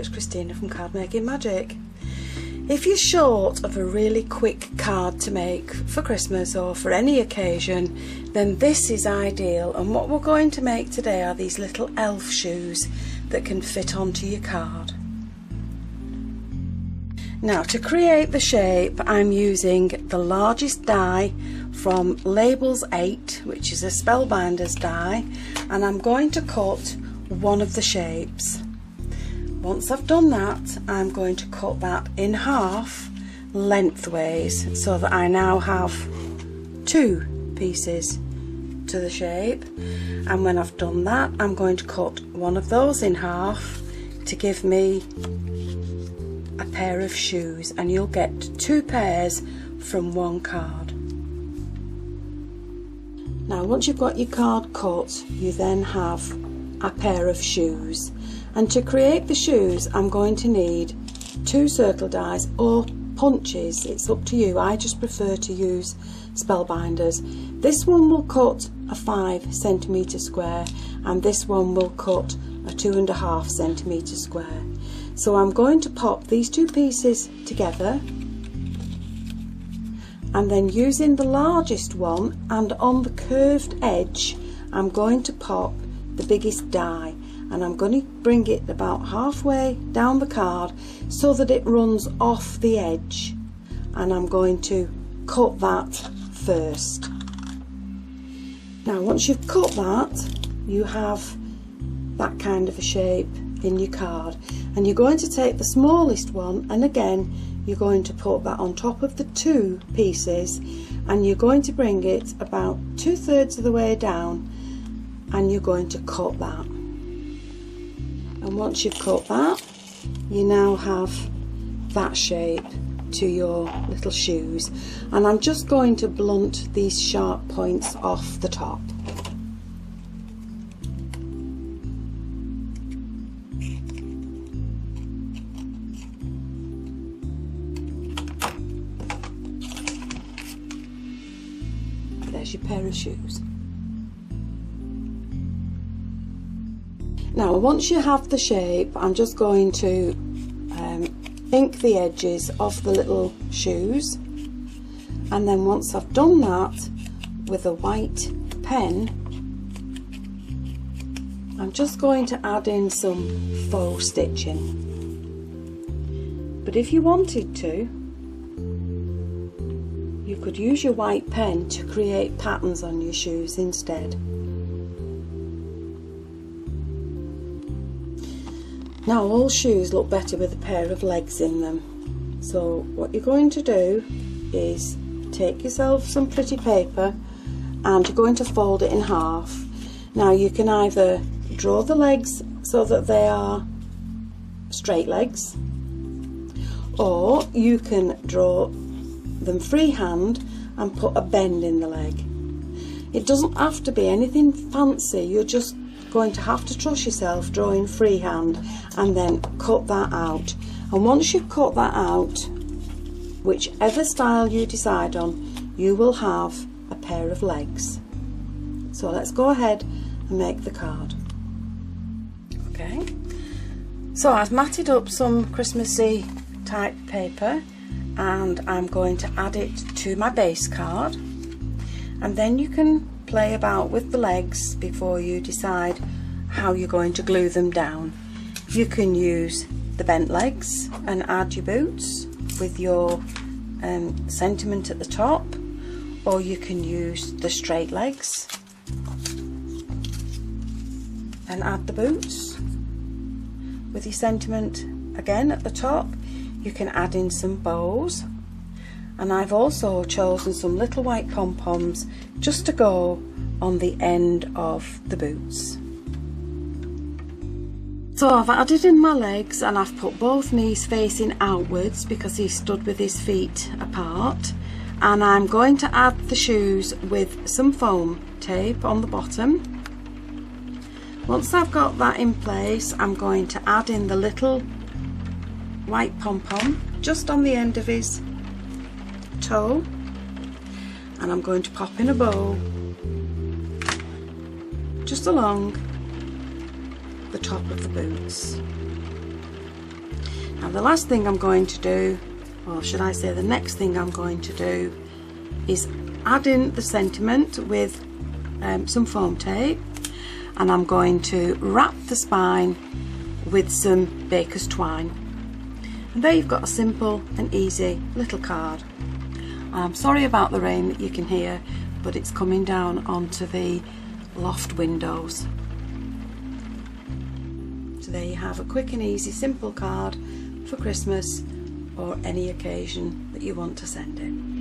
it's Christina from Card Making Magic. If you're short of a really quick card to make for Christmas or for any occasion, then this is ideal, and what we're going to make today are these little elf shoes that can fit onto your card. Now, to create the shape, I'm using the largest die from Labels 8, which is a Spellbinders die, and I'm going to cut one of the shapes. Once I've done that, I'm going to cut that in half lengthways so that I now have 2 pieces to the shape. And when I've done that, I'm going to cut one of those in half to give me a pair of shoes, and you'll get 2 pairs from one card. Now, once you've got your card cut, you then have a pair of shoes, and to create the shoes I'm going to need 2 circle dies or punches, it's up to you. I just prefer to use Spellbinders. This one will cut a 5 centimetre square and this one will cut a 2.5 centimetre square. So I'm going to pop these 2 pieces together, and then using the largest one and on the curved edge I'm going to pop the biggest die, and I'm going to bring it about halfway down the card so that it runs off the edge, and I'm going to cut that first. Now, once you've cut that, you have that kind of a shape in your card, and you're going to take the smallest one, and again you're going to put that on top of the 2 pieces, and you're going to bring it about 2/3 of the way down, and you're going to cut that. And once you've cut that, you now have that shape to your little shoes, and I'm just going to blunt these sharp points off the top. There's your pair of shoes. Now, once you have the shape, I'm just going to ink the edges of the little shoes, and then once I've done that with a white pen, I'm just going to add in some faux stitching. But if you wanted to, you could use your white pen to create patterns on your shoes instead. Now, all shoes look better with a pair of legs in them. So what you're going to do is take yourself some pretty paper and you're going to fold it in half. Now, you can either draw the legs so that they are straight legs, or you can draw them freehand and put a bend in the leg. It doesn't have to be anything fancy, you're just going to have to trust yourself drawing freehand and then cut that out. And once you've cut that out, whichever style you decide on, you will have a pair of legs. So let's go ahead and make the card. Okay, so I've matted up some Christmassy type paper and I'm going to add it to my base card, and then you can play about with the legs before you decide how you're going to glue them down. You can use the bent legs and add your boots with your sentiment at the top, or you can use the straight legs and add the boots with your sentiment again at the top. You can add in some bows, and I've also chosen some little white pom-poms just to go on the end of the boots. So I've added in my legs and I've put both knees facing outwards because he stood with his feet apart, and I'm going to add the shoes with some foam tape on the bottom. Once I've got that in place, I'm going to add in the little white pom-pom just on the end of his toe, and I'm going to pop in a bow just along the top of the boots. And the last thing I'm going to do, or should I say the next thing I'm going to do, is add in the sentiment with some foam tape, and I'm going to wrap the spine with some baker's twine. And there you've got a simple and easy little card. I'm sorry about the rain that you can hear, but it's coming down onto the loft windows. So there you have a quick and easy simple card for Christmas or any occasion that you want to send it.